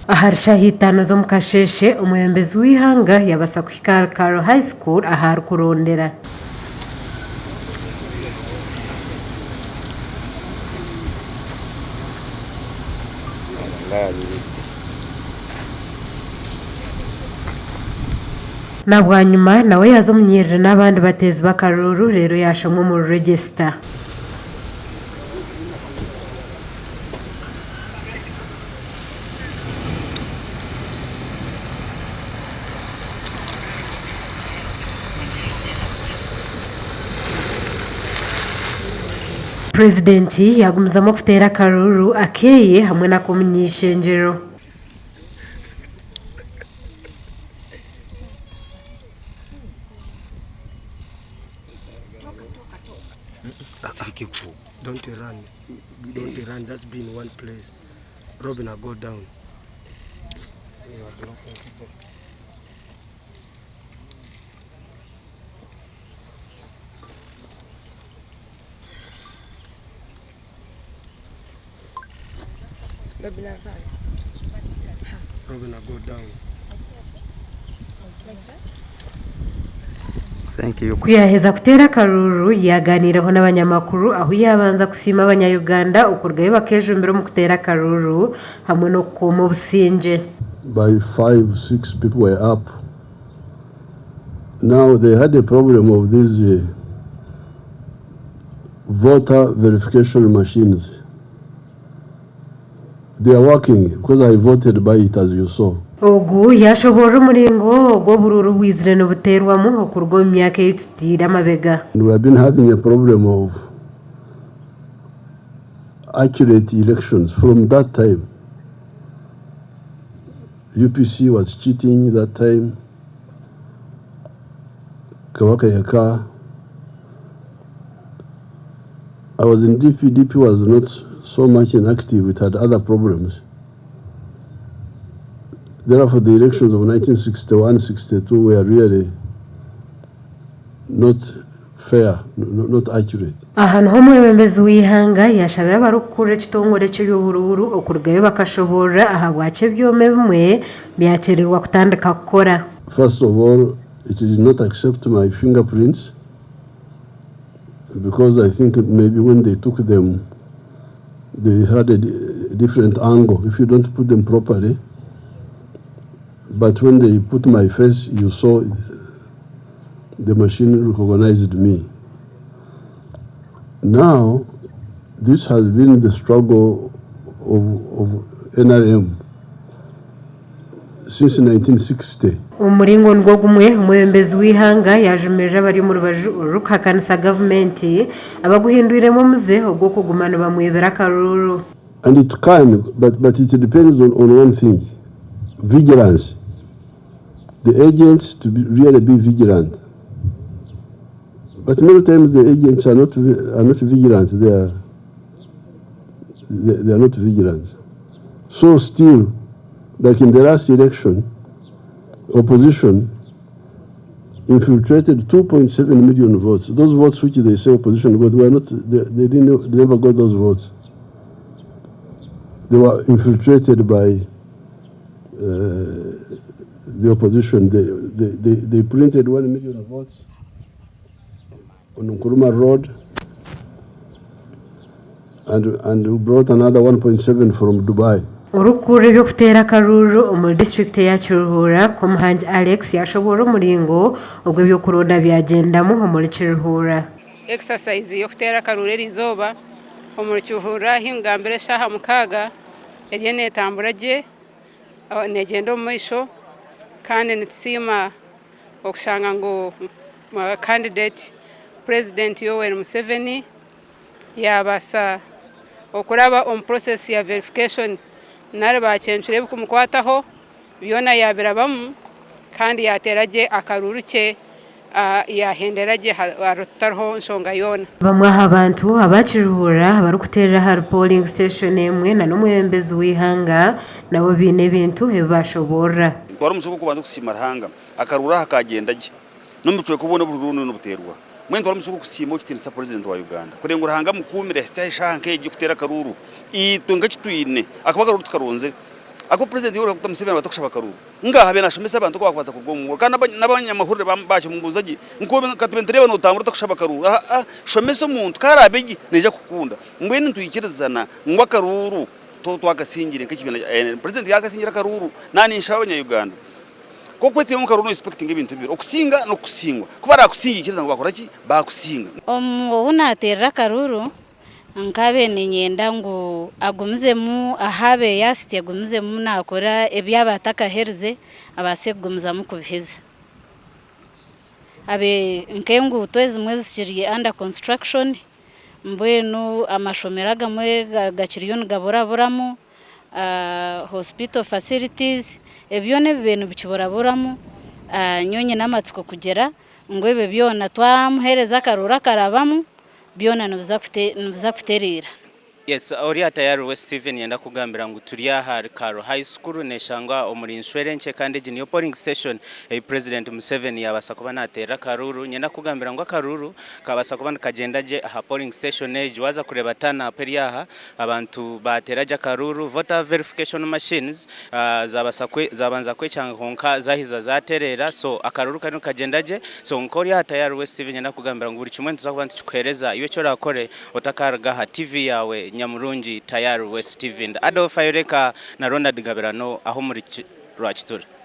aharisha hitano zo mukasheshe umuyembezi w'ihanga yabasa ku Kiruhura High School ahari kurondera nabwanyuma nawe yazomnyirira n'abandi batezi bakaruru rero yashamwe mu register Purezidenti yagumizamo kutera karuru akeye hamwe na kumnyishenjero Don't run, just be in one place. Robin, I go down. Robin, I go down. Thank you. Kuyaheza kutera karuru yaganiraho n'abanyamakuru aho yabanza kusima abanyayuganda ukurgaye bakejumbira mu kutera karuru hamwe no mu businje. By 5-6 people were up. Now they had a problem of these voter verification machines. They are working because I voted by it, as you saw. Ogu yashobora umuringo go bururu wizire no buterwamo okurwo myaka yitutira mabega. We have been having a problem of accurate elections from that time. UPC was cheating that time. Kawaka Yaka. I was in DP. DP was not so much inactive. It had other problems. Therefore, the elections of 1961-62 were really not fair, not accurate. Ahantu ho mwemezi w'ihanga yashabira barukure Ekitongore Ky'Eby'Oburuuru okurgayo bakashobora ahabwace byome bimwe byakererwa kutandika gukora. First of all, it did not accept my fingerprints because I think maybe when they took them, they had a different angle if you don't put them properly. But when they put my face, you saw the machine recognized me. Now, this has been the struggle of NRM since 1960. Umuringo ngo gumwe umuyembezi w'ihanga yajemeje abari mu rubaju rukakanisa government abaguhinduremo muzeho bwo kugumana bamwebera karuru. And it can, but it depends on one thing: vigilance. The agents to really be vigilant. But many times the agents are not vigilant. They are not vigilant. So still, like in the last election, opposition infiltrated 2.7 million votes. Those votes which they say opposition got were not. They never got those votes. They were infiltrated by the opposition. They printed 1 million votes on Nkuruma Road and brought another 1.7 from Dubai. Urukure byo kutera karuru mu district ya Kiruhura Komhanji Alex yashobora umuringo ubwo byo kuronda byagendamo muri Kiruhura. Exercise yo kutera karuru rizoba mu Kiruhura hingambere shaha mukaga yene tamburaje negendo mwisho kandi nitsima okushanga ngo candidate President Yoweri Museveni yabasa okuraba on process ya verification nare bacenture kumukwataho byona yabirabamu kandi yateraje akaruru cye yahenderaje arutarho nsonga yona. Bamwe abantu abakiruhura bari kuterera har polling station emwe na n'umuyembezi w'ihanga nabo bine bintu hebashobora. Twari umusuko kubanza kusimara hanga akarura hakagendaje n'umucwe kubona bururu n'ubuterwa. Mwe twari umusuko kusimo kitinisa President wa Uganda kurengura hanga mukumire stashanke gikutera karuru itunga kitwine akabaga rutukaronze ako president yoro kutamusevera batokushaba karuru ngaha bena shomesa abantu ko bakwaza kugomwa kana n'abanyamahurire baje mu nguzaji nko katubentereba no tamura tokushaba karuru shomeso umuntu karabeji neje kukunda mbene ntuyikirizana ngwa karuru to twakasingire nk'ikibina president yakasingira karuru nani nshabanya Uganda ko kwetse mu karuru expecting ibintu bibiri okusinga no kusingwa kubara kusingikiriza ngo bakora ki bakusinga unaterera karuru nkabe ninyenda ngo agumzemu ahabe yasite agumzemu nakora ebyabataka herze abase kugumzamu kubiheza abe nkengu twezi mwezi kiri under construction mbwenu amashomeraga mwe gakiriyo ngaboraburamu hospital facilities ebyone bintu bikiboraburamu nyonye namatsiko kugera ngo ebe byona twamuhereza karura karabamu byona nubiza kuterera. Yes, Oria tayari we Steven yenda kugambira ngo turiya hari Karo High School neshanga omuri insurance kandi niyo polling station President Museveni yabasa kuba natera karuru nyenda kugambira ngo karuru kabasa kuba kagendaje aha polling station age waza kureba tana periaha abantu bateraje karuru voter verification machines zabanza kwecanga konka zahiza zaterera so akaruru kano kagendaje so Oria tayari we Steven yenda kugambira ngo buri kimwe tuzakuba ntikwereza iwe cyo rakore otakarga ha TV yawe Nyamurungi tayari we Steven Adolf Ayoleka na Ronald Gabirano aho muri Rwakitura.